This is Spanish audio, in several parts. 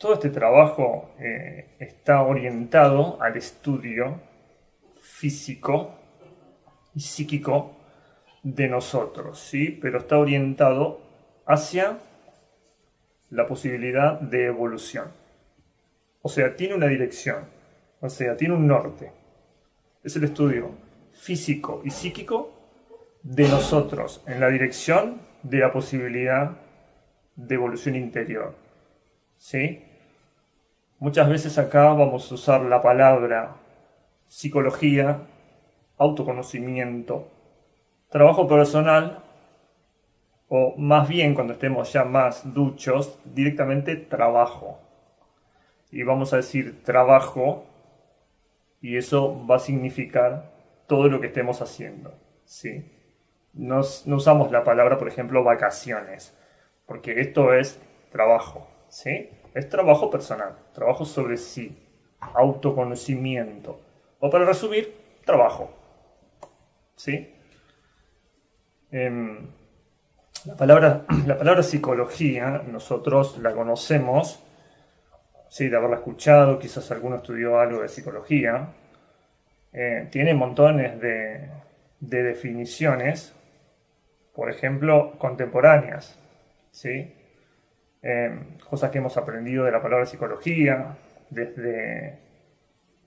todo este trabajo está orientado al estudio físico y psíquico de nosotros, ¿sí? Pero está orientado hacia la posibilidad de evolución. O sea, tiene una dirección, o sea, tiene un norte. Es el estudio físico y psíquico de nosotros en la dirección de la posibilidad de evolución interior, ¿sí? Muchas veces acá vamos a usar la palabra psicología, autoconocimiento, trabajo personal, o más bien cuando estemos ya más duchos, directamente trabajo. Y vamos a decir trabajo y eso va a significar todo lo que estemos haciendo, ¿sí? No usamos la palabra, por ejemplo, vacaciones, porque esto es trabajo, ¿sí? Es trabajo personal, trabajo sobre sí, autoconocimiento. O para resumir, trabajo, ¿sí? La palabra psicología, nosotros la conocemos, sí, de haberla escuchado, quizás alguno estudió algo de psicología. Tiene montones de definiciones, por ejemplo, contemporáneas, ¿sí? Cosas que hemos aprendido de la palabra psicología, desde,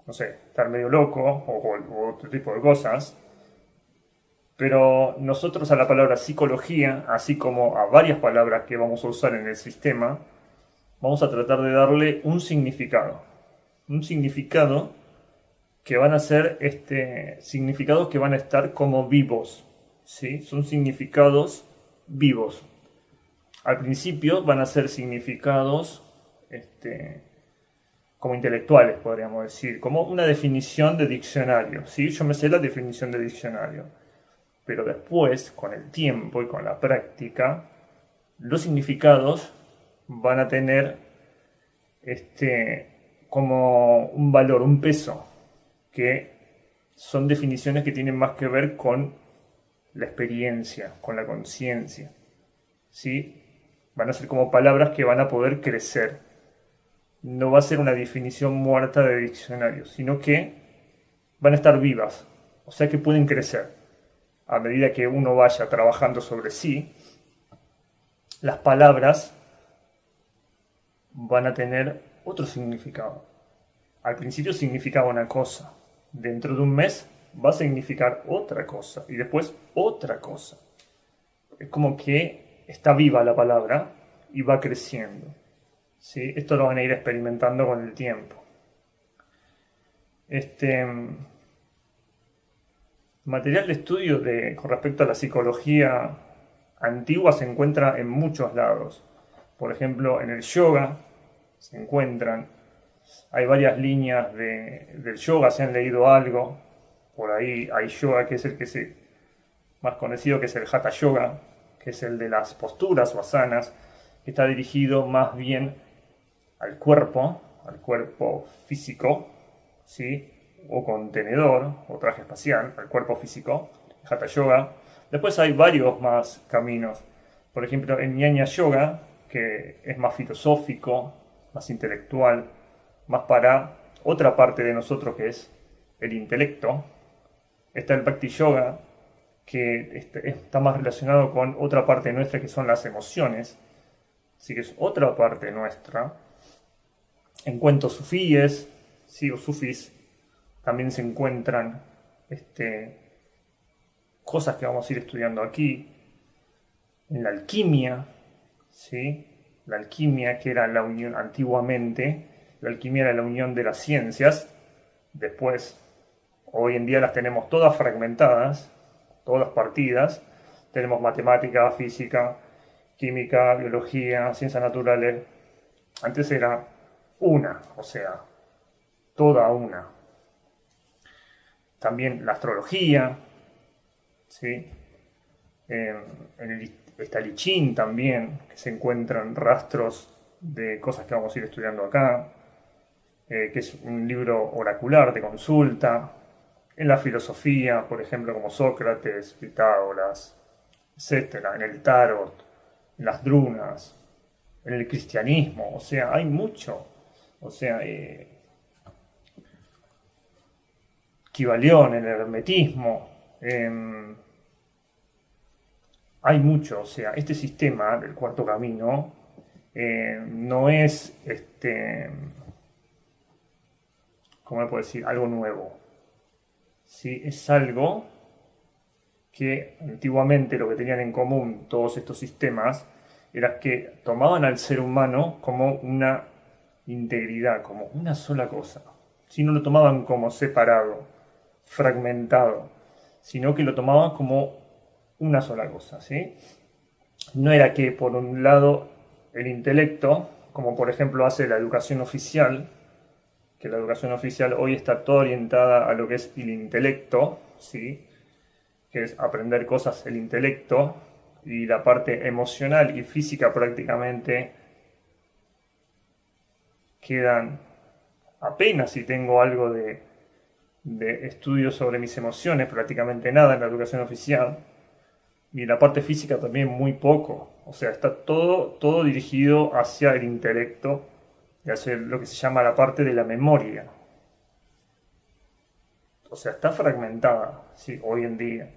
no sé, estar medio loco o otro tipo de cosas. Pero nosotros a la palabra psicología, así como a varias palabras que vamos a usar en el sistema, vamos a tratar de darle un significado. Un significado que van a ser significados que van a estar como vivos, ¿sí? Son significados vivos. Al principio van a ser significados como intelectuales, podríamos decir, como una definición de diccionario, ¿sí? Yo me sé la definición de diccionario, pero después, con el tiempo y con la práctica, los significados van a tener como un valor, un peso, que son definiciones que tienen más que ver con la experiencia, con la conciencia, ¿sí? Van a ser como palabras que van a poder crecer. No va a ser una definición muerta de diccionario, sino que van a estar vivas, o sea que pueden crecer. A medida que uno vaya trabajando sobre sí, las palabras van a tener otro significado. Al principio significaba una cosa, dentro de un mes va a significar otra cosa y después otra cosa. Es como que está viva la palabra y va creciendo, ¿sí? Esto lo van a ir experimentando con el tiempo. Material de estudio con respecto a la psicología antigua se encuentra en muchos lados. Por ejemplo, en el yoga se encuentran. Hay varias líneas del yoga, se han leído algo. Por ahí hay yoga que es el que es más conocido, que es el Hatha Yoga, que es el de las posturas o asanas, que está dirigido más bien al cuerpo físico, ¿sí? O contenedor, o traje espacial, al cuerpo físico, Hatha Yoga. Después hay varios más caminos. Por ejemplo, en Jnana Yoga, que es más filosófico, más intelectual, más para otra parte de nosotros que es el intelecto. Está el Bhakti Yoga, que está más relacionado con otra parte nuestra que son las emociones. Así que es otra parte nuestra. En cuentos sufíes, sí, o sufís, también se encuentran cosas que vamos a ir estudiando aquí. En la alquimia, ¿sí? La alquimia, que era la unión antiguamente, la alquimia era la unión de las ciencias. Después, hoy en día las tenemos todas fragmentadas, todas partidas. Tenemos matemática, física, química, biología, ciencias naturales. Antes era una, o sea, toda una. También la astrología, ¿sí? Está el I Ching también, que se encuentran rastros de cosas que vamos a ir estudiando acá, que es un libro oracular de consulta. En la filosofía, por ejemplo, como Sócrates, Pitágoras, etc. En el tarot, en las drunas, en el cristianismo, o sea, hay mucho. O sea, Kybalión, en el hermetismo, hay mucho. O sea, este sistema del cuarto camino no es, ¿cómo me puedo decir? Algo nuevo. ¿Sí? Es algo que antiguamente lo que tenían en común todos estos sistemas era que tomaban al ser humano como una integridad, como una sola cosa. Si no lo tomaban como separado, fragmentado, sino que lo tomaban como una sola cosa, ¿sí? No era que por un lado el intelecto, como por ejemplo hace la educación oficial, que la educación oficial hoy está toda orientada a lo que es el intelecto, ¿sí? Que es aprender cosas, el intelecto, y la parte emocional y física prácticamente quedan apenas si tengo algo de estudio sobre mis emociones, prácticamente nada en la educación oficial, y la parte física también muy poco. O sea, está todo dirigido hacia el intelecto y hacia lo que se llama la parte de la memoria. O sea, está fragmentada, sí, hoy en día.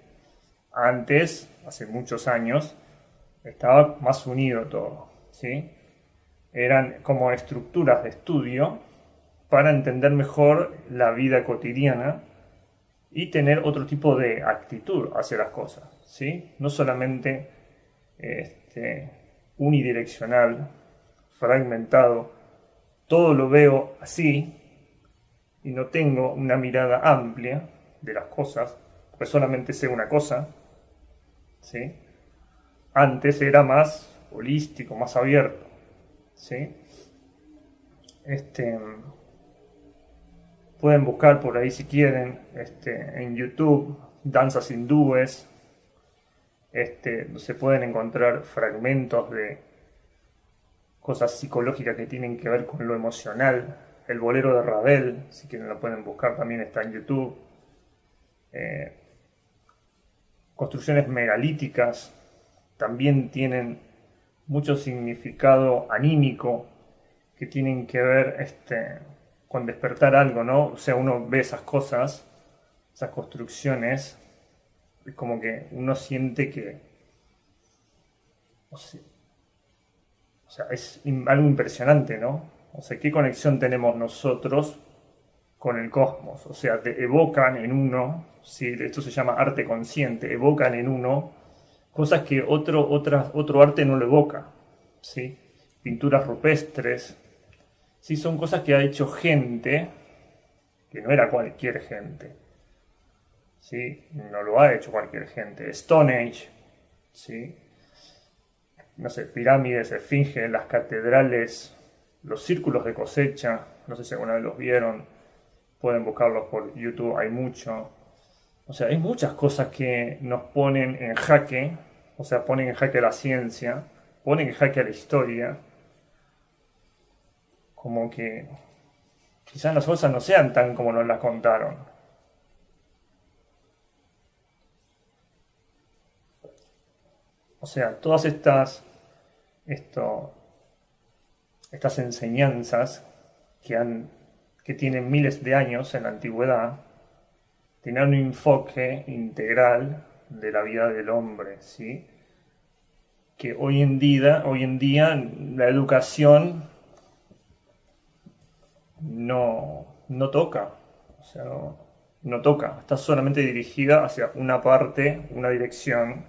Antes, hace muchos años, estaba más unido todo, ¿sí? Eran como estructuras de estudio para entender mejor la vida cotidiana y tener otro tipo de actitud hacia las cosas, ¿sí? No solamente unidireccional, fragmentado, todo lo veo así y no tengo una mirada amplia de las cosas, porque solamente sé una cosa, ¿sí? Antes era más holístico, más abierto, ¿sí? Pueden buscar por ahí si quieren, en YouTube, danzas hindúes, se pueden encontrar fragmentos de cosas psicológicas que tienen que ver con lo emocional. El bolero de Ravel, si quieren lo pueden buscar, también está en YouTube. Construcciones megalíticas también tienen mucho significado anímico que tienen que ver con despertar algo, ¿no? O sea, uno ve esas cosas, esas construcciones, es como que uno siente que, o sea, es algo impresionante, ¿no? O sea, ¿qué conexión tenemos nosotros con el cosmos? O sea, te evocan en uno, ¿sí? Esto se llama arte consciente, evocan en uno cosas que otro arte no lo evoca, ¿sí? Pinturas rupestres, ¿sí? Son cosas que ha hecho gente, que no era cualquier gente, ¿sí? No lo ha hecho cualquier gente. Stone Age, ¿sí? No sé, pirámides, esfinges, las catedrales, los círculos de cosecha, no sé si alguna vez los vieron, pueden buscarlos por YouTube, hay mucho. O sea, hay muchas cosas que nos ponen en jaque, o sea, ponen en jaque la ciencia, ponen en jaque a la historia, como que quizás las cosas no sean tan como nos las contaron. O sea, todas estas enseñanzas que tienen miles de años en la antigüedad, tienen un enfoque integral de la vida del hombre, ¿sí? Que hoy en día la educación no toca, o sea, no toca, está solamente dirigida hacia una parte, una dirección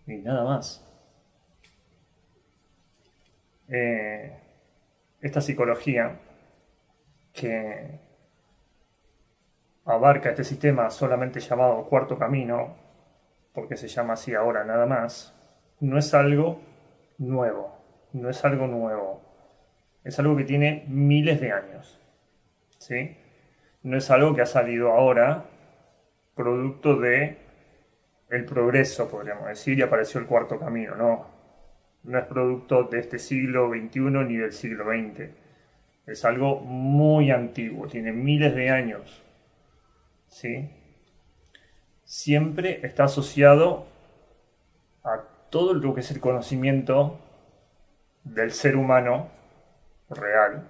y nada más. Esta psicología que abarca este sistema solamente llamado cuarto camino, porque se llama así ahora nada más, no es algo nuevo, no es algo nuevo, es algo que tiene miles de años, ¿sí? No es algo que ha salido ahora, producto de el progreso, podríamos decir, y apareció el cuarto camino, no. No es producto de este siglo XXI ni del siglo XX. Es algo muy antiguo, tiene miles de años, ¿sí? Siempre está asociado a todo lo que es el conocimiento del ser humano real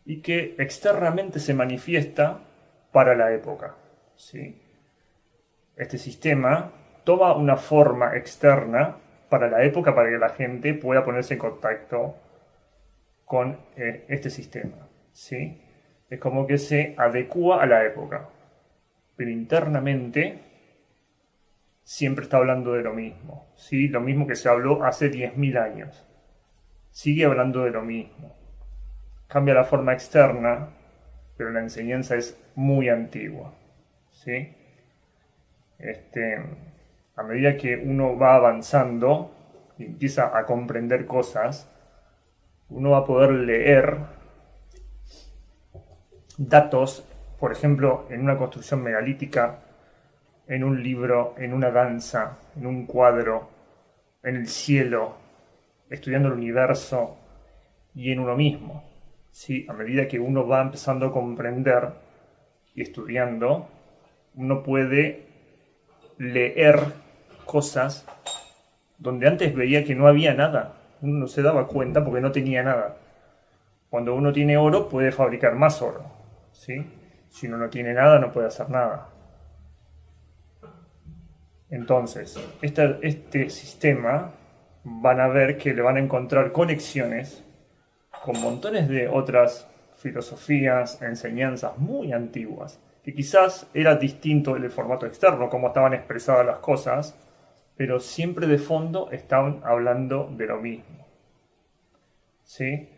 y que externamente se manifiesta para la época, ¿sí? Este sistema toma una forma externa para la época para que la gente pueda ponerse en contacto con este sistema, ¿sí? Es como que se adecua a la época, pero internamente siempre está hablando de lo mismo, ¿sí? Lo mismo que se habló hace 10.000 años. Sigue hablando de lo mismo. Cambia la forma externa, pero la enseñanza es muy antigua, ¿sí? A medida que uno va avanzando y empieza a comprender cosas, uno va a poder leer datos, por ejemplo, en una construcción megalítica, en un libro, en una danza, en un cuadro, en el cielo, estudiando el universo y en uno mismo. ¿Sí? A medida que uno va empezando a comprender y estudiando, uno puede leer cosas donde antes veía que no había nada. Uno no se daba cuenta porque no tenía nada. Cuando uno tiene oro, puede fabricar más oro, ¿sí? Si uno no tiene nada, no puede hacer nada. Entonces, este sistema van a ver que le van a encontrar conexiones con montones de otras filosofías, enseñanzas muy antiguas, que quizás era distinto el formato externo, cómo estaban expresadas las cosas, pero siempre de fondo estaban hablando de lo mismo, ¿sí?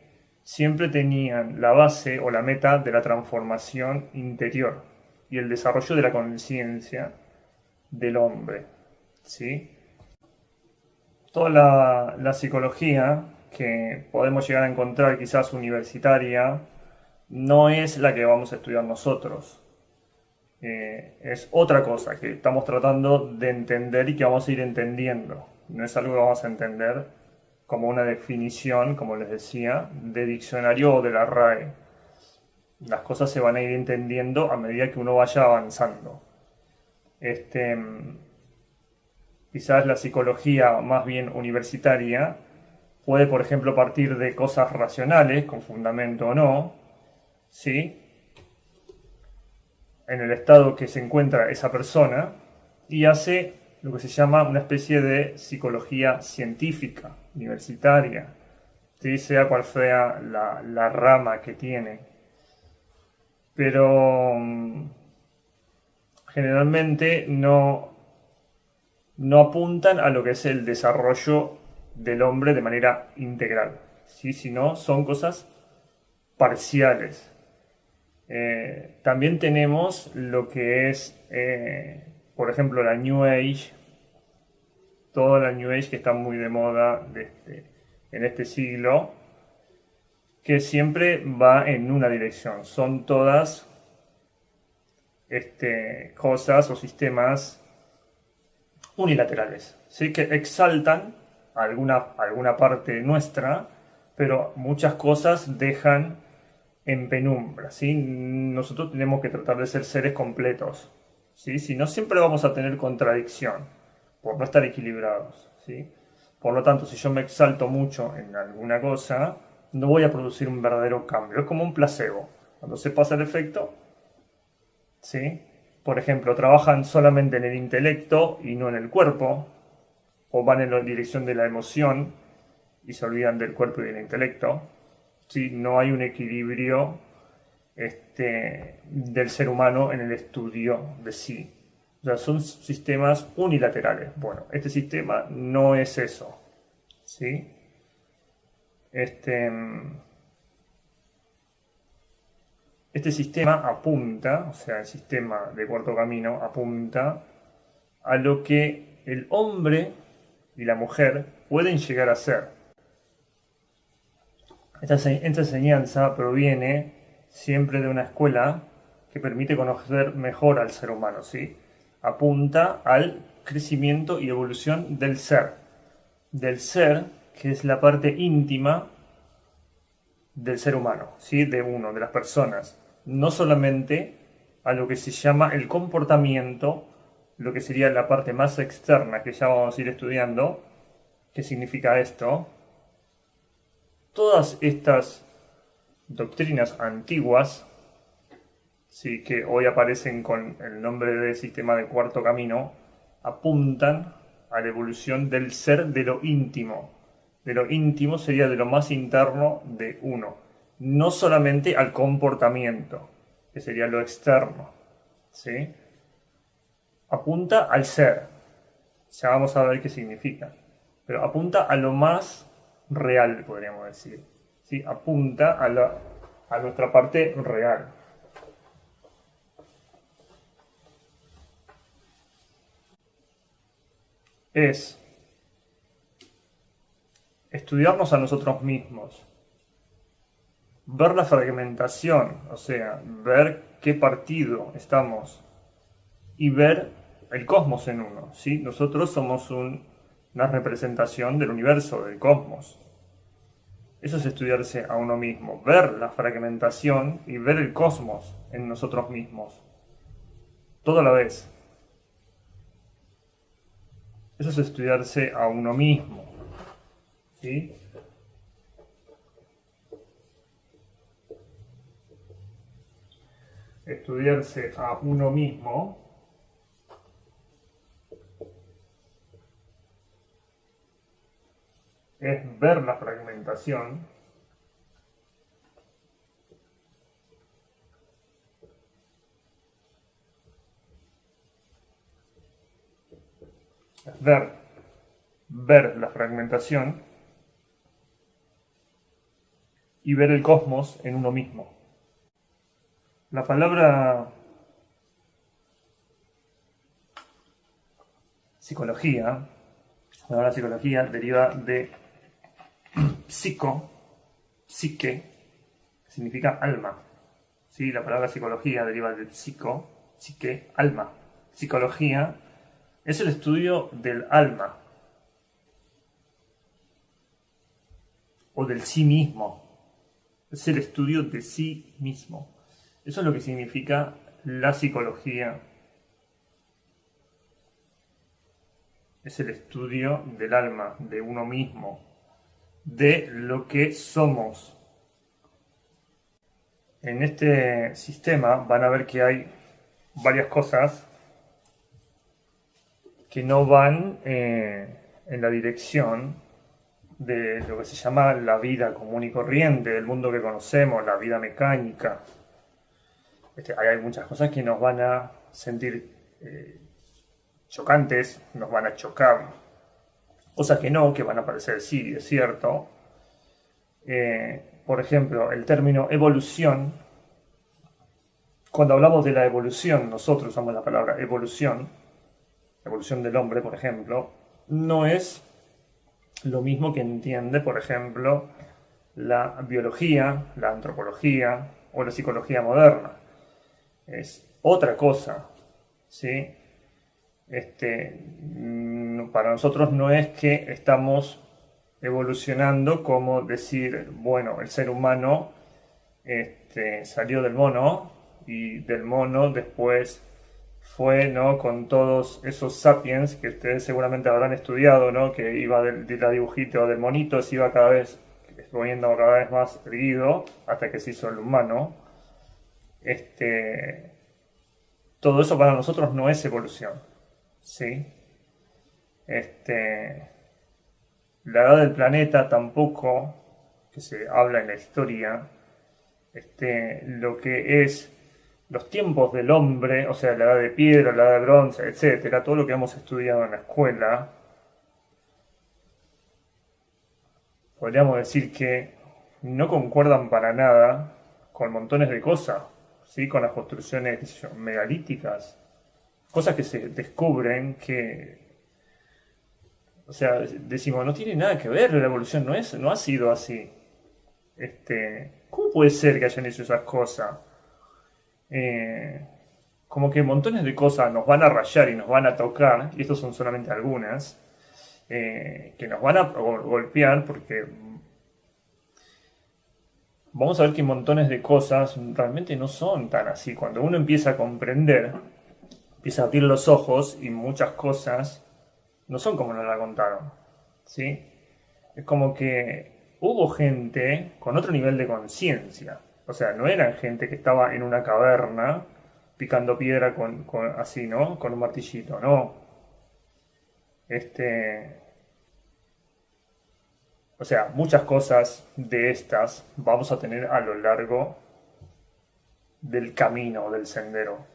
Siempre tenían la base o la meta de la transformación interior y el desarrollo de la conciencia del hombre, ¿sí? Toda la psicología que podemos llegar a encontrar quizás universitaria no es la que vamos a estudiar nosotros. Es otra cosa que estamos tratando de entender y que vamos a ir entendiendo. No es algo que vamos a entender como una definición, como les decía, de diccionario o de la RAE. Las cosas se van a ir entendiendo a medida que uno vaya avanzando. Quizás la psicología más bien universitaria puede, por ejemplo, partir de cosas racionales, con fundamento o no, ¿sí? En el estado que se encuentra esa persona, y hace lo que se llama una especie de psicología científica, universitaria, ¿sí? Sea cual sea la rama que tiene. Pero generalmente no apuntan a lo que es el desarrollo del hombre de manera integral, ¿sí? Sino son cosas parciales. También tenemos lo que es, por ejemplo, la New Age, toda la New Age que está muy de moda en este siglo, que siempre va en una dirección. Son todas cosas o sistemas unilaterales, ¿sí? Que exaltan alguna parte nuestra, pero muchas cosas dejan en penumbra, ¿sí? Nosotros tenemos que tratar de ser seres completos, ¿sí? Si no, siempre vamos a tener contradicción por no estar equilibrados, ¿sí? Por lo tanto, si yo me exalto mucho en alguna cosa, no voy a producir un verdadero cambio. Es como un placebo. Cuando se pasa el efecto, ¿sí? Por ejemplo, trabajan solamente en el intelecto y no en el cuerpo, o van en la dirección de la emoción y se olvidan del cuerpo y del intelecto. ¿Sí? No hay un equilibrio del ser humano en el estudio de sí. O sea, son sistemas unilaterales. Bueno, este sistema no es eso, ¿sí? Este sistema apunta, o sea, el sistema de Cuarto Camino apunta a lo que el hombre y la mujer pueden llegar a ser. Esta enseñanza proviene siempre de una escuela que permite conocer mejor al ser humano, ¿sí? Apunta al crecimiento y evolución del ser, que es la parte íntima del ser humano, ¿sí? De uno, de las personas. No solamente a lo que se llama el comportamiento, lo que sería la parte más externa que ya vamos a ir estudiando. ¿Qué significa esto? todas estas doctrinas antiguas, sí, que hoy aparecen con el nombre de sistema de cuarto camino, apuntan a la evolución del ser de lo íntimo. De lo íntimo sería de lo más interno de uno, no solamente al comportamiento, que sería lo externo, ¿sí? Apunta al ser, ya vamos a ver qué significa, pero apunta a lo más real, podríamos decir, ¿sí? Apunta a nuestra parte real. Es estudiarnos a nosotros mismos, ver la fragmentación, o sea, ver qué partido estamos y ver el cosmos en uno, ¿sí? Nosotros somos una representación del universo, del cosmos. Eso es estudiarse a uno mismo, ver la fragmentación y ver el cosmos en nosotros mismos, todo a la vez. Eso es estudiarse a uno mismo, ¿sí? Estudiarse a uno mismo es ver la fragmentación es ver la fragmentación y ver el cosmos en uno mismo. La palabra psicología, la palabra psicología deriva de psico, psique, que significa alma. ¿Sí? La palabra psicología deriva de psico, psique, alma. Psicología es el estudio del alma o del sí mismo. Es el estudio de sí mismo. Eso es lo que significa la psicología. Es el estudio del alma, de uno mismo, de lo que somos. En este sistema van a ver que hay varias cosas que no van en la dirección de lo que se llama la vida común y corriente, del mundo que conocemos, la vida mecánica. Hay muchas cosas que nos van a sentir chocantes, nos van a chocar. Cosas que no, que van a parecer sí, es cierto. Por ejemplo, el término evolución. Cuando hablamos de la evolución, nosotros usamos la palabra evolución del hombre, por ejemplo, no es lo mismo que entiende, por ejemplo, la biología, la antropología o la psicología moderna. Es otra cosa, ¿sí? Para nosotros no es que estamos evolucionando como decir, bueno, el ser humano salió del mono y del mono después fue, ¿no? Con todos esos sapiens que ustedes seguramente habrán estudiado, ¿no? Que iba de la dibujito del monito, se iba cada vez poniendo cada vez más erguido hasta que se hizo el humano. Todo eso para nosotros no es evolución, ¿sí? La edad del planeta tampoco, que se habla en la historia, lo que es los tiempos del hombre, o sea, la edad de piedra, la edad de bronce, etcétera, todo lo que hemos estudiado en la escuela, podríamos decir que no concuerdan para nada con montones de cosas, ¿sí? Con las construcciones megalíticas, cosas que se descubren que, o sea, decimos, no tiene nada que ver, la evolución no ha sido así. ¿Cómo puede ser que hayan hecho esas cosas? Como que montones de cosas nos van a rayar y nos van a tocar, y estas son solamente algunas, que nos van a golpear porque vamos a ver que montones de cosas realmente no son tan así. Cuando uno empieza a comprender, empieza a abrir los ojos y muchas cosas no son como nos la contaron, ¿sí? Es como que hubo gente con otro nivel de conciencia. O sea, no eran gente que estaba en una caverna picando piedra así, ¿no? Con un martillito, no. Este, o sea, muchas cosas de estas vamos a tener a lo largo del camino, del sendero,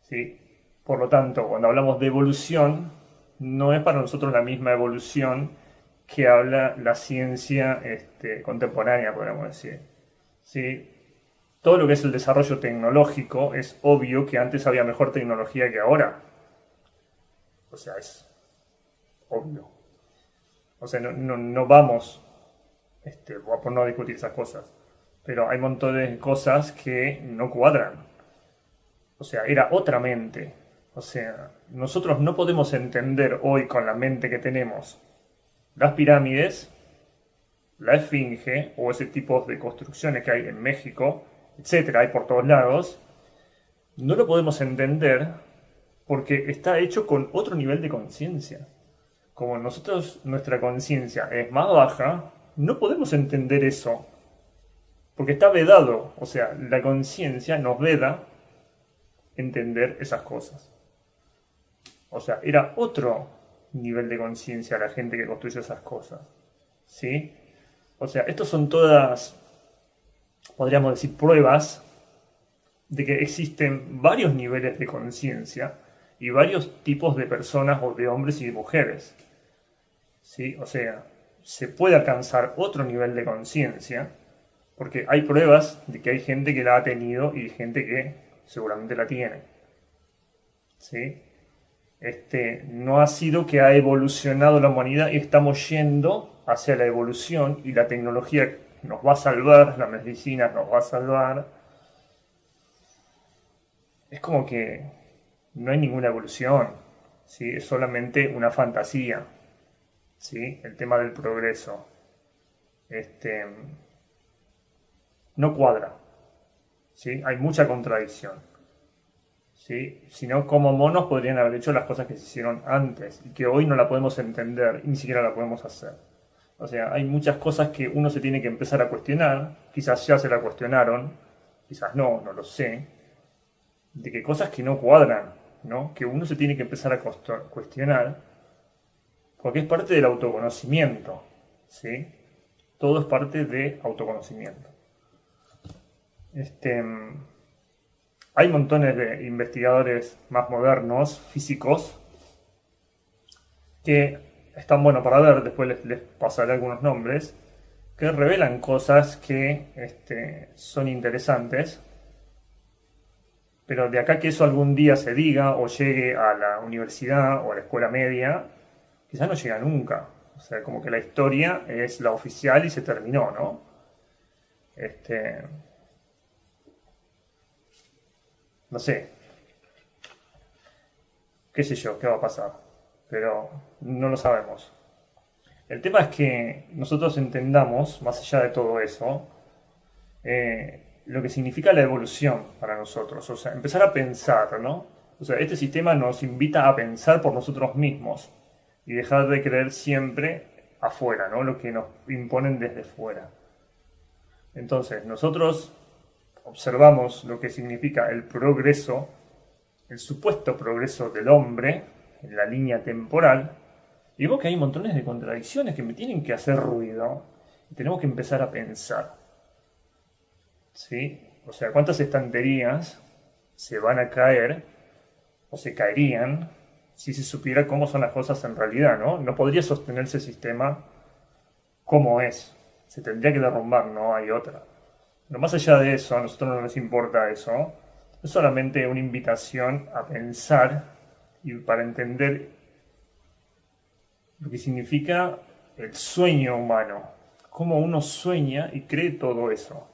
¿sí? Por lo tanto, cuando hablamos de evolución, no es para nosotros la misma evolución que habla la ciencia contemporánea, podríamos decir. ¿Sí? Todo lo que es el desarrollo tecnológico, es obvio que antes había mejor tecnología que ahora. O sea, es obvio. O sea, no vamos por no discutir esas cosas. Pero hay montones de cosas que no cuadran. O sea, era otra mente. O sea, nosotros no podemos entender hoy con la mente que tenemos las pirámides, la esfinge o ese tipo de construcciones que hay en México, etcétera, hay por todos lados. No lo podemos entender porque está hecho con otro nivel de conciencia. Como nosotros, nuestra conciencia es más baja, no podemos entender eso. Porque está vedado. O sea, la conciencia nos veda entender esas cosas. O sea, era otro nivel de conciencia la gente que construyó esas cosas. ¿Sí? O sea, estos son todas, podríamos decir, pruebas de que existen varios niveles de conciencia y varios tipos de personas o de hombres y de mujeres. ¿Sí? O sea, se puede alcanzar otro nivel de conciencia porque hay pruebas de que hay gente que la ha tenido y gente que seguramente la tiene. ¿Sí? No ha sido que ha evolucionado la humanidad y estamos yendo hacia la evolución y la tecnología nos va a salvar, la medicina nos va a salvar. Es como que no hay ninguna evolución, ¿sí? Es solamente una fantasía, ¿sí? El tema del progreso. No cuadra, ¿sí? Hay mucha contradicción. ¿Sí? Si no, como monos podrían haber hecho las cosas que se hicieron antes y que hoy no la podemos entender y ni siquiera la podemos hacer. O sea, hay muchas cosas que uno se tiene que empezar a cuestionar, quizás ya se la cuestionaron, quizás no lo sé, de que cosas que no cuadran, ¿no? Que uno se tiene que empezar a cuestionar, porque es parte del autoconocimiento, ¿sí? Todo es parte de autoconocimiento. Hay montones de investigadores más modernos, físicos, que están buenos para ver, después les pasaré algunos nombres, que revelan cosas que son interesantes, pero de acá que eso algún día se diga o llegue a la universidad o a la escuela media, quizás no llega nunca. O sea, como que la historia es la oficial y se terminó, ¿no? No sé, qué sé yo, qué va a pasar, pero no lo sabemos. El tema es que nosotros entendamos, más allá de todo eso, lo que significa la evolución para nosotros. O sea, empezar a pensar, ¿no? O sea, este sistema nos invita a pensar por nosotros mismos y dejar de creer siempre afuera, ¿no? Lo que nos imponen desde fuera. Entonces, nosotros observamos lo que significa el progreso, el supuesto progreso del hombre en la línea temporal, y veo que hay montones de contradicciones que me tienen que hacer ruido y tenemos que empezar a pensar. ¿Sí? O sea, ¿cuántas estanterías se van a caer o se caerían si se supiera cómo son las cosas en realidad, ¿no? No podría sostenerse el sistema como es. Se tendría que derrumbar, no hay otra. Pero más allá de eso, a nosotros no nos importa eso. Es solamente una invitación a pensar y para entender lo que significa el sueño humano. Cómo uno sueña y cree todo eso.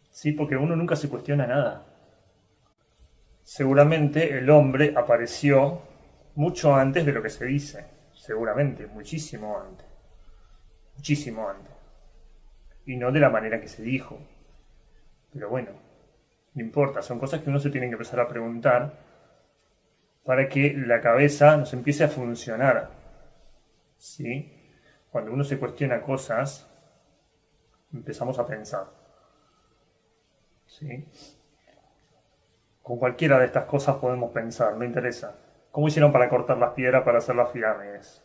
¿Sí? Porque uno nunca se cuestiona nada. Seguramente el hombre apareció mucho antes de lo que se dice. Seguramente, muchísimo antes. Muchísimo antes. Y no de la manera que se dijo. Pero bueno, no importa, son cosas que uno se tiene que empezar a preguntar para que la cabeza nos empiece a funcionar. ¿Sí? Cuando uno se cuestiona cosas, empezamos a pensar. ¿Sí? Con cualquiera de estas cosas podemos pensar, no interesa. ¿Cómo hicieron para cortar las piedras para hacer las pirámides?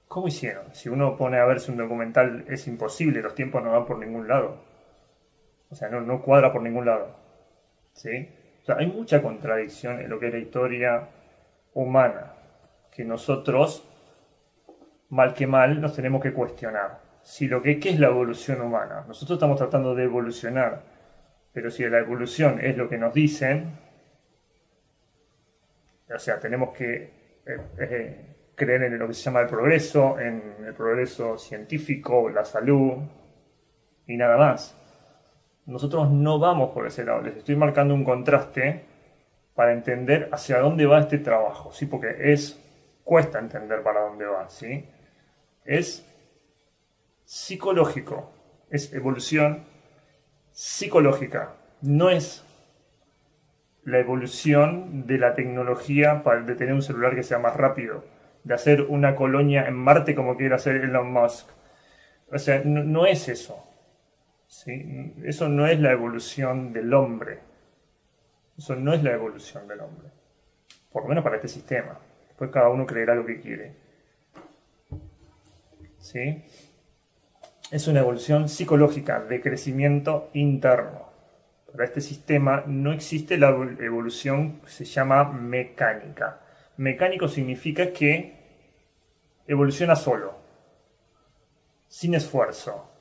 ¿Cómo hicieron? Si uno pone a verse un documental es imposible, los tiempos no van por ningún lado. O sea, no cuadra por ningún lado. ¿Sí? O sea, hay mucha contradicción en lo que es la historia humana, que nosotros, mal que mal, nos tenemos que cuestionar. Si ¿qué es la evolución humana? Nosotros estamos tratando de evolucionar, pero si la evolución es lo que nos dicen, o sea, tenemos que creer en lo que se llama el progreso, en el progreso científico, la salud y nada más. Nosotros no vamos por ese lado. Les estoy marcando un contraste para entender hacia dónde va este trabajo, ¿sí? Porque cuesta entender para dónde va, ¿sí? Es psicológico, es evolución psicológica, no es la evolución de la tecnología de tener un celular que sea más rápido, de hacer una colonia en Marte como quiere hacer Elon Musk. O sea, no es eso. ¿Sí? Eso no es la evolución del hombre. Eso no es la evolución del hombre. Por lo menos para este sistema. Después cada uno creerá lo que quiere. ¿Sí? Es una evolución psicológica de crecimiento interno. Para este sistema no existe la evolución que se llama mecánica. Mecánico significa que evoluciona solo, sin esfuerzo.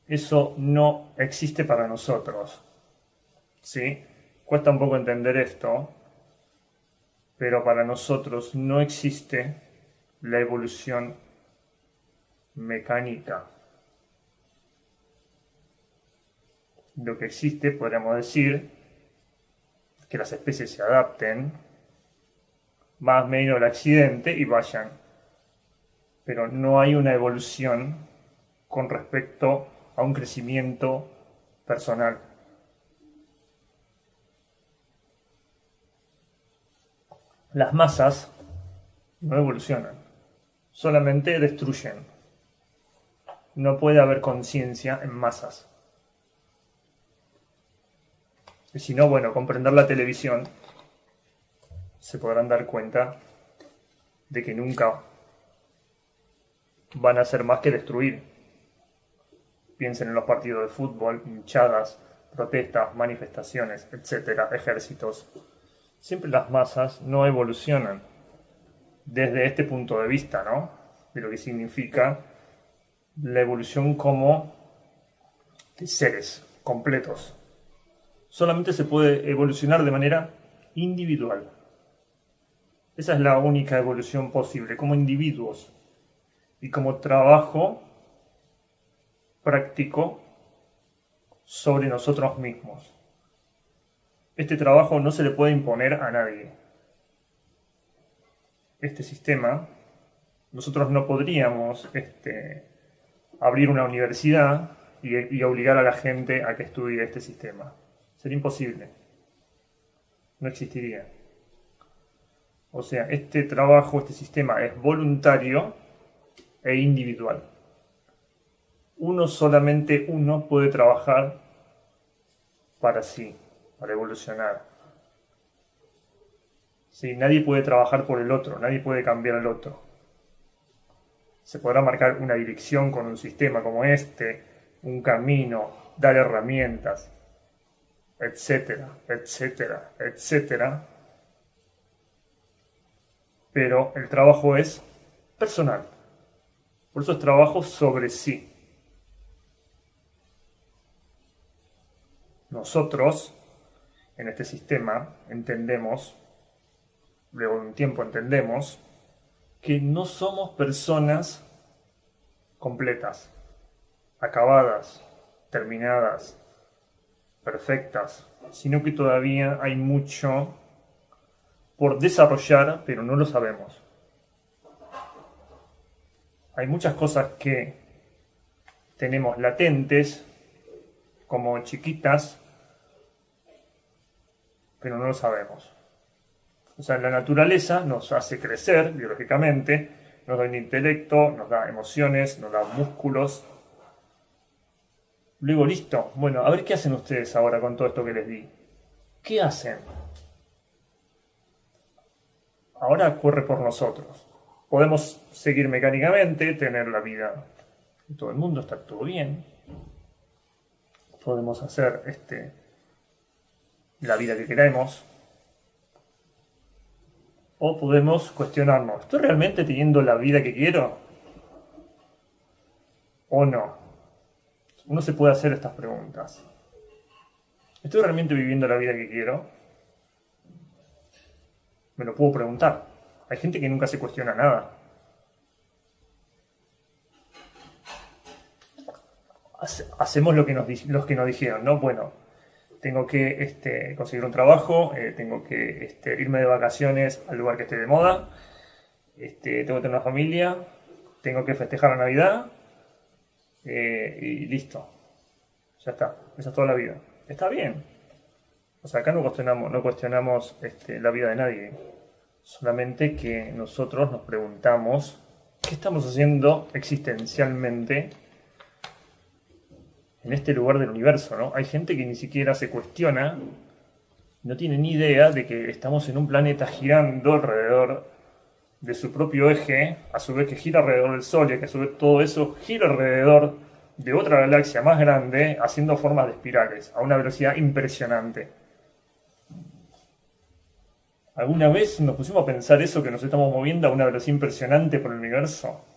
Eso no existe para nosotros. ¿Sí? Cuesta un poco entender esto, pero para nosotros no existe la evolución mecánica. Lo que existe, podríamos decir, que las especies se adapten, más o menos el accidente y vayan. Pero no hay una evolución con respecto a un crecimiento personal. Las masas no evolucionan, solamente destruyen. No puede haber conciencia en masas. Y si no, bueno, comprender la televisión, se podrán dar cuenta de que nunca van a hacer más que destruir. Piensen en los partidos de fútbol, hinchadas, protestas, manifestaciones, etcétera, ejércitos. Siempre las masas no evolucionan desde este punto de vista, ¿no? De lo que significa la evolución como de seres completos. Solamente se puede evolucionar de manera individual. Esa es la única evolución posible, como individuos y como trabajo práctico sobre nosotros mismos. Este trabajo no se le puede imponer a nadie. Este sistema, nosotros no podríamos abrir una universidad y obligar a la gente a que estudie este sistema. Sería imposible. No existiría. O sea, este trabajo, este sistema es voluntario e individual. Solamente uno puede trabajar para sí, para evolucionar. Sí, nadie puede trabajar por el otro, nadie puede cambiar al otro. Se podrá marcar una dirección con un sistema como este, un camino, dar herramientas, etcétera, etcétera, etcétera. Pero el trabajo es personal. Por eso es trabajo sobre sí. Nosotros, en este sistema, entendemos, luego de un tiempo entendemos, que no somos personas completas, acabadas, terminadas, perfectas, sino que todavía hay mucho por desarrollar, pero no lo sabemos. Hay muchas cosas que tenemos latentes, como chiquitas, pero no lo sabemos. O sea, la naturaleza nos hace crecer biológicamente, nos da un intelecto, nos da emociones, nos da músculos, Luego, listo. Bueno, a ver qué hacen ustedes ahora con todo esto que les di. ¿Qué hacen? Ahora corre por nosotros. Podemos seguir mecánicamente, tener la vida de todo el mundo, estar todo bien. Podemos hacer la vida que queremos. O podemos cuestionarnos, ¿estoy realmente teniendo la vida que quiero? ¿O no? Uno se puede hacer estas preguntas. ¿Estoy realmente viviendo la vida que quiero? Me lo puedo preguntar. Hay gente que nunca se cuestiona nada. Hacemos lo que los que nos dijeron, ¿no? Bueno, tengo que conseguir un trabajo, tengo que irme de vacaciones al lugar que esté de moda, tengo que tener una familia, tengo que festejar la Navidad y listo. Ya está, esa es toda la vida. Está bien. O sea, acá no cuestionamos la vida de nadie. Solamente que nosotros nos preguntamos qué estamos haciendo existencialmente en este lugar del universo, ¿no? Hay gente que ni siquiera se cuestiona, no tiene ni idea de que estamos en un planeta girando alrededor de su propio eje, a su vez que gira alrededor del Sol y que a su vez todo eso gira alrededor de otra galaxia más grande, haciendo formas de espirales a una velocidad impresionante. ¿Alguna vez nos pusimos a pensar eso, que nos estamos moviendo a una velocidad impresionante por el universo?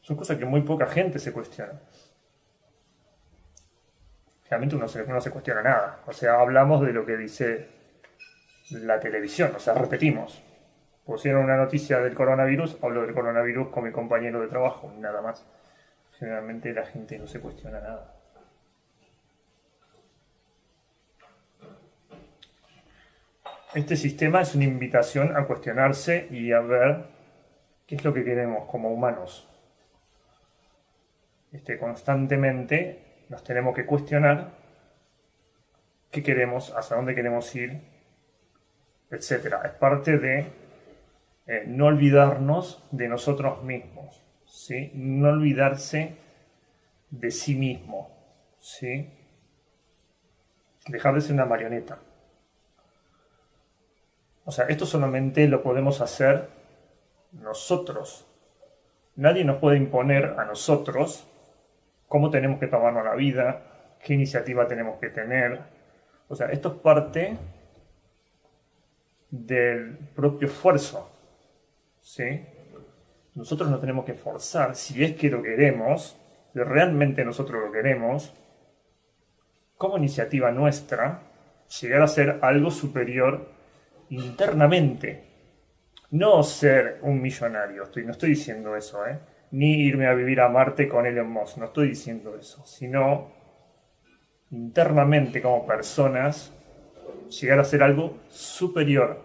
Son cosas que muy poca gente se cuestiona. Realmente uno no se cuestiona nada. O sea, hablamos de lo que dice la televisión, o sea, repetimos. Pusieron una noticia del coronavirus, hablo del coronavirus con mi compañero de trabajo, nada más. Generalmente la gente no se cuestiona nada. Este sistema es una invitación a cuestionarse y a ver qué es lo que queremos como humanos. Constantemente nos tenemos que cuestionar qué queremos, hacia dónde queremos ir, etc. Es parte de no olvidarnos de nosotros mismos, ¿sí? No olvidarse de sí mismo, ¿sí? Dejar de ser una marioneta. O sea, esto solamente lo podemos hacer nosotros. Nadie nos puede imponer a nosotros cómo tenemos que tomarnos la vida, qué iniciativa tenemos que tener. O sea, esto es parte del propio esfuerzo, ¿sí? Nosotros nos tenemos que forzar, si es que lo queremos, si realmente nosotros lo queremos, como iniciativa nuestra, llegar a ser algo superior internamente. No ser un millonario, no estoy diciendo eso, ni irme a vivir a Marte con Elon Musk, no estoy diciendo eso, sino internamente como personas, llegar a ser algo superior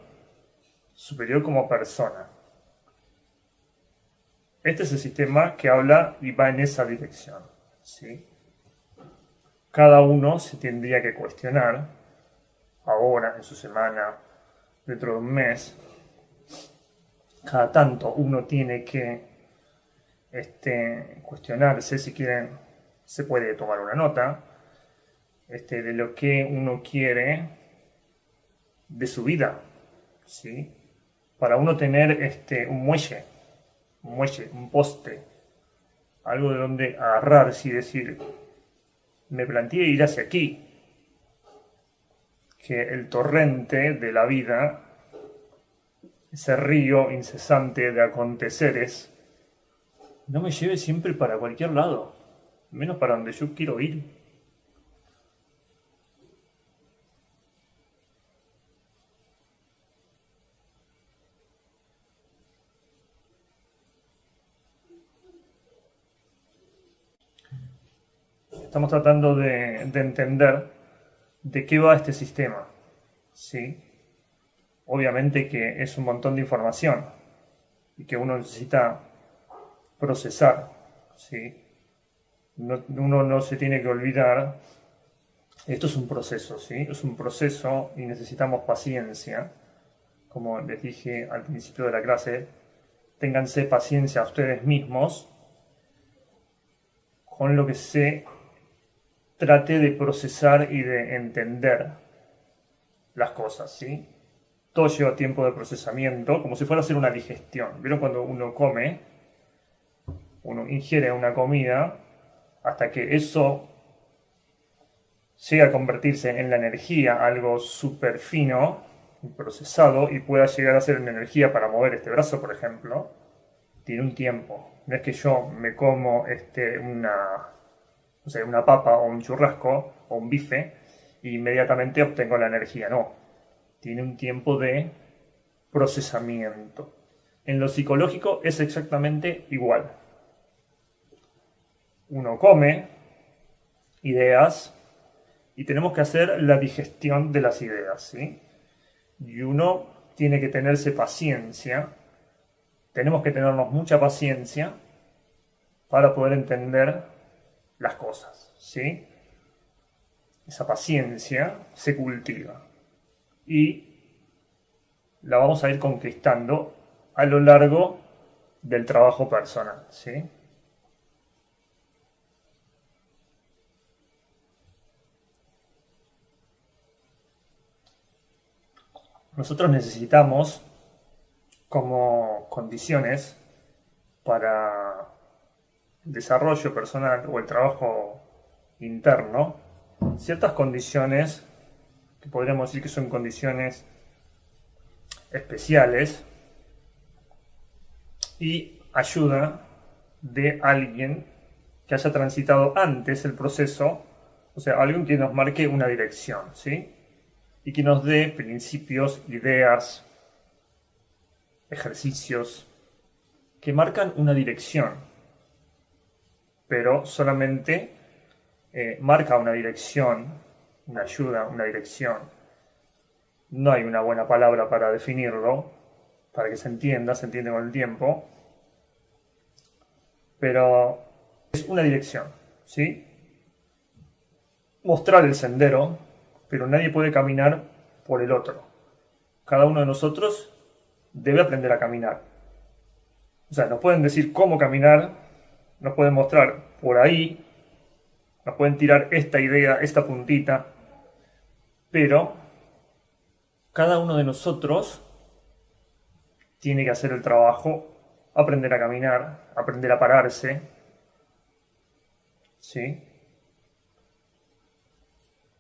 como persona. Este es el sistema que habla y va en esa dirección, ¿sí? Cada uno se tendría que cuestionar, ahora, en su semana, dentro de un mes, cada tanto uno tiene que cuestionarse, si quieren, se puede tomar una nota, de lo que uno quiere de su vida, ¿sí? Para uno tener un muelle, un poste, algo de donde agarrarse y decir, me planteé ir hacia aquí, que el torrente de la vida, ese río incesante de aconteceres, no me lleve siempre para cualquier lado, menos para donde yo quiero ir. Estamos tratando de entender de qué va este sistema, ¿sí? Obviamente que es un montón de información y que uno necesita procesar, ¿sí? Uno no se tiene que olvidar, esto es un proceso, ¿sí? Es un proceso y necesitamos paciencia. Como les dije al principio de la clase, ténganse paciencia a ustedes mismos con lo que se trate de procesar y de entender las cosas, ¿sí? Todo lleva tiempo de procesamiento, como si fuera a hacer una digestión. ¿Vieron cuando uno come? Uno ingiere una comida hasta que eso llega a convertirse en la energía, algo súper fino, procesado, y pueda llegar a ser una energía para mover este brazo, por ejemplo, tiene un tiempo. No es que yo me como no sé, una papa o un churrasco o un bife e inmediatamente obtengo la energía. No, tiene un tiempo de procesamiento. En lo psicológico es exactamente igual. Uno come ideas y tenemos que hacer la digestión de las ideas, ¿sí? Y uno tiene que tenerse paciencia, tenemos que tenernos mucha paciencia para poder entender las cosas, ¿sí? Esa paciencia se cultiva y la vamos a ir conquistando a lo largo del trabajo personal, ¿sí? Nosotros necesitamos como condiciones para el desarrollo personal o el trabajo interno, ciertas condiciones que podríamos decir que son condiciones especiales y ayuda de alguien que haya transitado antes el proceso, o sea, alguien que nos marque una dirección, ¿sí? Y que nos dé principios, ideas, ejercicios que marcan una dirección, pero solamente marca una dirección, una ayuda, una dirección. No hay una buena palabra para definirlo, para que se entiende con el tiempo, pero es una dirección, ¿sí? Mostrar el sendero, pero nadie puede caminar por el otro. Cada uno de nosotros debe aprender a caminar. O sea, nos pueden decir cómo caminar, nos pueden mostrar por ahí, nos pueden tirar esta idea, esta puntita, pero cada uno de nosotros tiene que hacer el trabajo, aprender a caminar, aprender a pararse, ¿sí?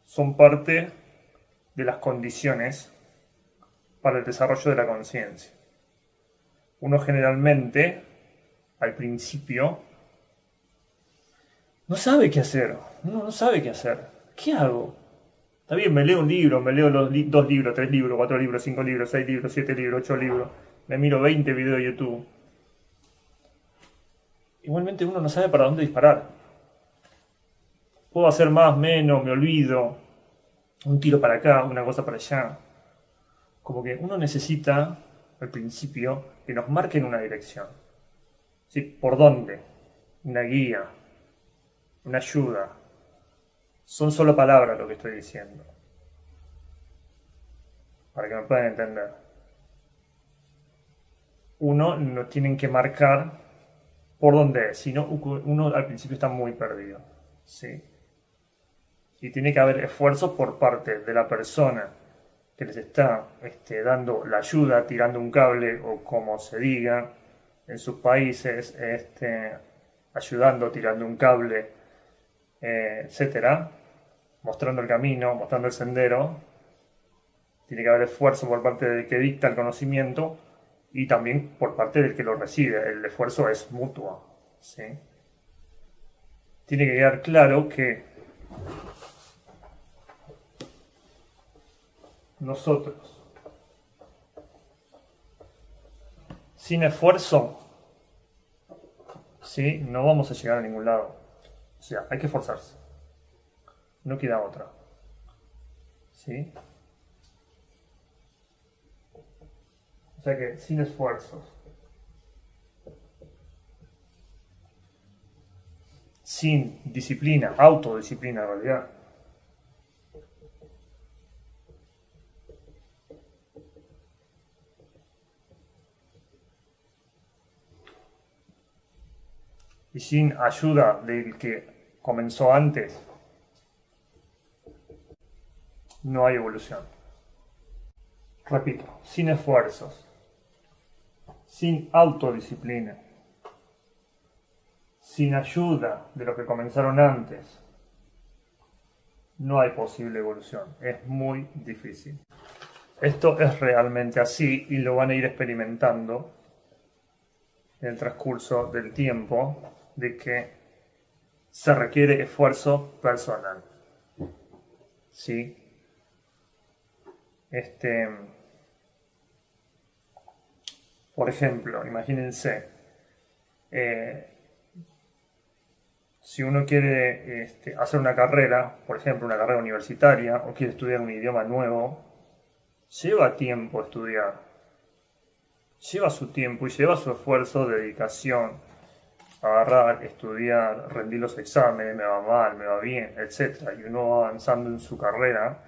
Son parte de las condiciones para el desarrollo de la conciencia. Uno generalmente, al principio, no sabe qué hacer. Uno no sabe qué hacer. ¿Qué hago? Está bien, me leo un libro, me leo dos libros, tres libros, cuatro libros, cinco libros, seis libros, siete libros, ocho libros. Me miro 20 videos de YouTube. Igualmente uno no sabe para dónde disparar. Puedo hacer más, menos, me olvido. Un tiro para acá, una cosa para allá. Como que uno necesita, al principio, que nos marquen una dirección. ¿Sí? ¿Por dónde? Una guía, una ayuda. Son solo palabras lo que estoy diciendo. Para que me puedan entender. Uno nos tienen que marcar por dónde es. Si no, uno al principio está muy perdido. ¿Sí? Y tiene que haber esfuerzo por parte de la persona que les está dando la ayuda, tirando un cable o como se diga en sus países, ayudando, tirando un cable, etcétera, mostrando el camino, mostrando el sendero. Tiene que haber esfuerzo por parte del que dicta el conocimiento y también por parte del que lo recibe. El esfuerzo es mutuo, ¿sí? Tiene que quedar claro que nosotros, sin esfuerzo, ¿sí? No vamos a llegar a ningún lado. O sea, hay que esforzarse. No queda otra. ¿Sí? O sea que sin esfuerzos, sin disciplina, autodisciplina en realidad, y sin ayuda del que comenzó antes, no hay evolución. Repito, sin esfuerzos, sin autodisciplina, sin ayuda de los que comenzaron antes, no hay posible evolución. Es muy difícil. Esto es realmente así y lo van a ir experimentando en el transcurso del tiempo, de que se requiere esfuerzo personal. ¿Sí? Por ejemplo, imagínense, si uno quiere hacer una carrera, por ejemplo, una carrera universitaria, o quiere estudiar un idioma nuevo, lleva tiempo estudiar. Lleva su tiempo y lleva su esfuerzo, dedicación, agarrar, estudiar, rendir los exámenes, me va mal, me va bien, etc. Y uno va avanzando en su carrera,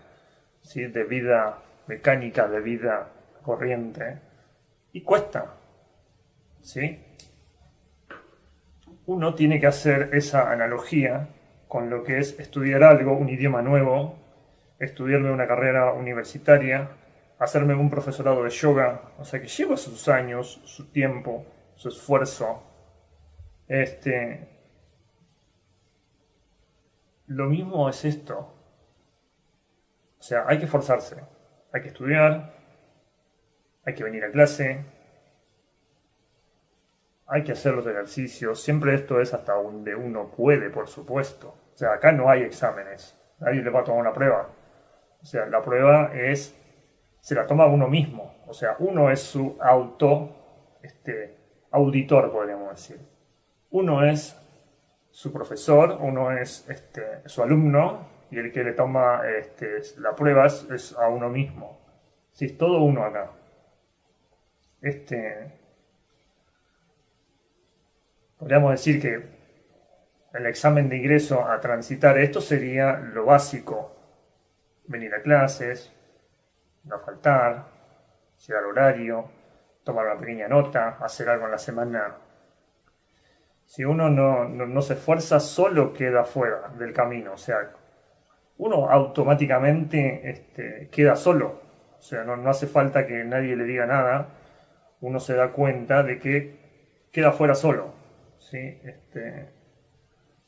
¿sí? De vida mecánica, de vida corriente, y cuesta, ¿sí? Uno tiene que hacer esa analogía con lo que es estudiar algo, un idioma nuevo, estudiarme una carrera universitaria, hacerme un profesorado de yoga, o sea que lleva sus años, su tiempo, su esfuerzo. Lo mismo es esto. O sea, hay que esforzarse, hay que estudiar, hay que venir a clase, hay que hacer los ejercicios. Siempre esto es hasta donde uno puede, por supuesto. O sea, acá no hay exámenes, nadie le va a tomar una prueba. O sea, la prueba se la toma uno mismo. O sea, uno es su auditor, podríamos decir. Uno es su profesor, uno es su alumno, y el que le toma la prueba es a uno mismo. Sí, es todo uno acá. Podríamos decir que el examen de ingreso a transitar esto sería lo básico. Venir a clases, no faltar, llegar al horario, tomar una pequeña nota, hacer algo en la semana. Si uno no se esfuerza, solo queda fuera del camino. O sea, uno automáticamente queda solo. O sea, no hace falta que nadie le diga nada. Uno se da cuenta de que queda fuera solo. ¿Sí?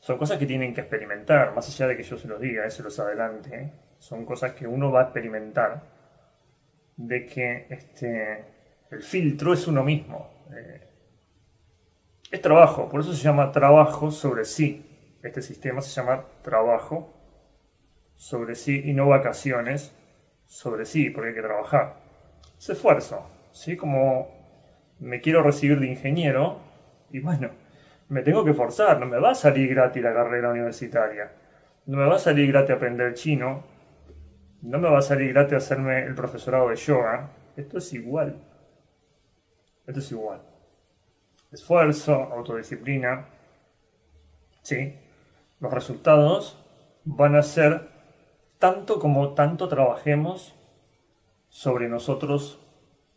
Son cosas que tienen que experimentar, más allá de que yo se los diga, se los adelante. Son cosas que uno va a experimentar, de que el filtro es uno mismo. Es trabajo, por eso se llama trabajo sobre sí. Este sistema se llama trabajo sobre sí y no vacaciones sobre sí, porque hay que trabajar. Es esfuerzo, ¿sí? Como me quiero recibir de ingeniero y bueno, me tengo que forzar, no me va a salir gratis la carrera universitaria, no me va a salir gratis aprender chino, no me va a salir gratis hacerme el profesorado de yoga. Esto es igual. Esto es igual. Esfuerzo, autodisciplina. Sí. Los resultados van a ser tanto como tanto trabajemos sobre nosotros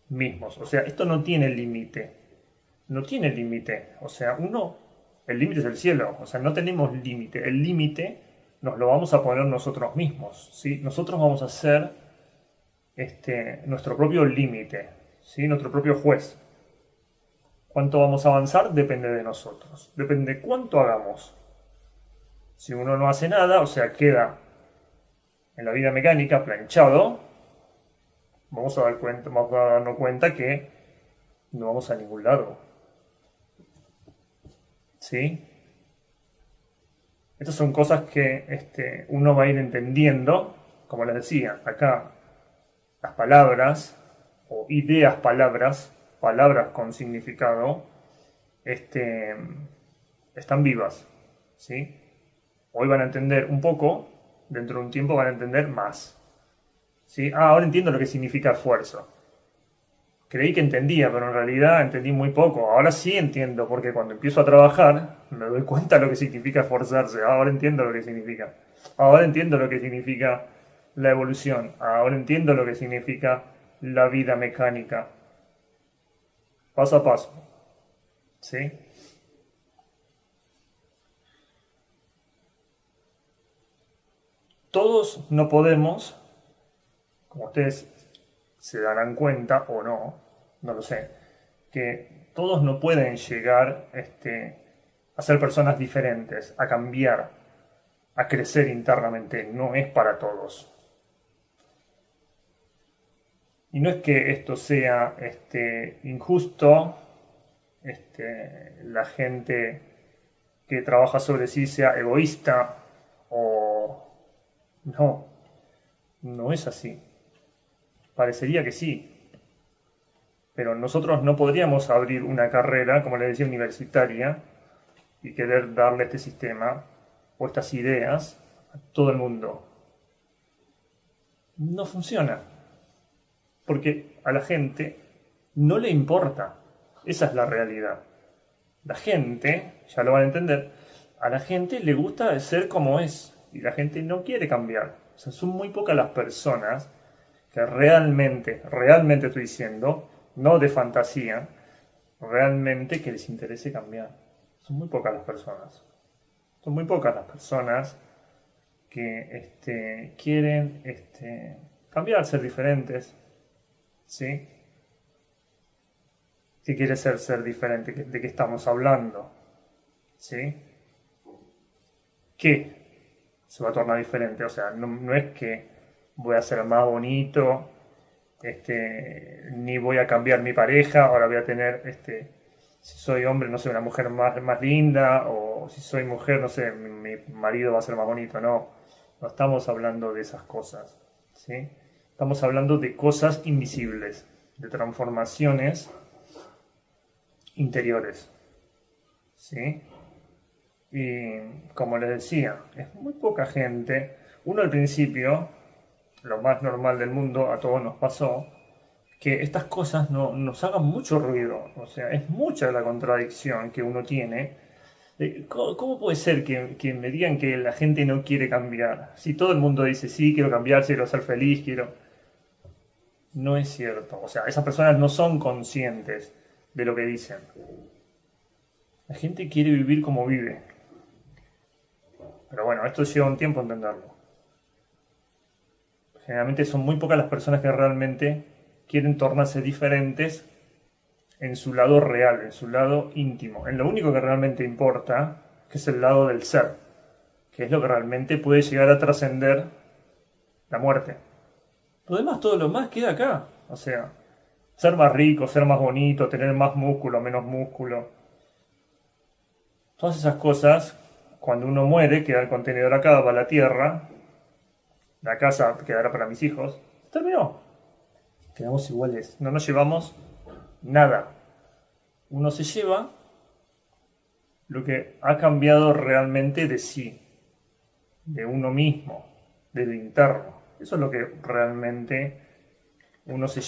mismos. O sea, esto no tiene límite. No tiene límite. O sea, el límite es el cielo. O sea, no tenemos límite. El límite nos lo vamos a poner nosotros mismos. ¿Sí? Nosotros vamos a ser nuestro propio límite. ¿Sí? Nuestro propio juez. ¿Cuánto vamos a avanzar? Depende de nosotros. Depende de cuánto hagamos. Si uno no hace nada, o sea, queda en la vida mecánica planchado, vamos a darnos cuenta que no vamos a ningún lado. ¿Sí? Estas son cosas que uno va a ir entendiendo, como les decía, acá las palabras, o ideas palabras con significado, están vivas. ¿Sí? Hoy van a entender un poco, dentro de un tiempo van a entender más. ¿Sí? Ahora entiendo lo que significa esfuerzo. Creí que entendía, pero en realidad entendí muy poco. Ahora sí entiendo, porque cuando empiezo a trabajar me doy cuenta de lo que significa esforzarse. Ahora entiendo lo que significa. Ahora entiendo lo que significa la evolución. Ahora entiendo lo que significa la vida mecánica. Paso a paso. ¿Sí? todos no podemos, como ustedes se darán cuenta o no, no lo sé, que todos no pueden llegar a ser personas diferentes, a cambiar, a crecer internamente. No es para todos. Y no es que esto sea injusto, la gente que trabaja sobre sí sea egoísta o no, no es así. Parecería que sí, pero nosotros no podríamos abrir una carrera, como les decía, universitaria y querer darle este sistema o estas ideas a todo el mundo. No funciona, porque a la gente no le importa. Esa es la realidad. La gente, ya lo van a entender, a la gente le gusta ser como es y la gente no quiere cambiar. O sea, son muy pocas las personas que realmente estoy diciendo, no de fantasía, realmente que les interese cambiar. Son muy pocas las personas. Son muy pocas las personas que quieren cambiar, ser diferentes. ¿Sí? ¿Qué quiere ser diferente? ¿De qué estamos hablando? ¿Sí? ¿Qué se va a tornar diferente? O sea, no es que voy a ser más bonito, ni voy a cambiar mi pareja, ahora voy a tener, si soy hombre, no sé, una mujer más linda, o si soy mujer, no sé, mi marido va a ser más bonito. No, no estamos hablando de esas cosas, ¿sí? Estamos hablando de cosas invisibles, de transformaciones interiores, ¿sí? Y como les decía, es muy poca gente. Uno al principio, lo más normal del mundo, a todos nos pasó, que estas cosas no, nos hagan mucho ruido. O sea, es mucha la contradicción que uno tiene. ¿Cómo puede ser que me digan que la gente no quiere cambiar? Si todo el mundo dice, sí, quiero cambiar, sí, quiero ser feliz, quiero... No es cierto. O sea, esas personas no son conscientes de lo que dicen. La gente quiere vivir como vive. Pero bueno, esto lleva un tiempo entenderlo. Generalmente son muy pocas las personas que realmente quieren tornarse diferentes en su lado real, en su lado íntimo, en lo único que realmente importa, que es el lado del ser, que es lo que realmente puede llegar a trascender la muerte. Lo demás, todo lo más queda acá. O sea, ser más rico, ser más bonito, tener más músculo, menos músculo. Todas esas cosas, cuando uno muere, queda el contenedor acá, va a la tierra, la casa quedará para mis hijos. Terminó. Quedamos iguales. No nos llevamos nada. Uno se lleva lo que ha cambiado realmente de sí, de uno mismo, de lo interno. Eso es lo que realmente uno se lleva.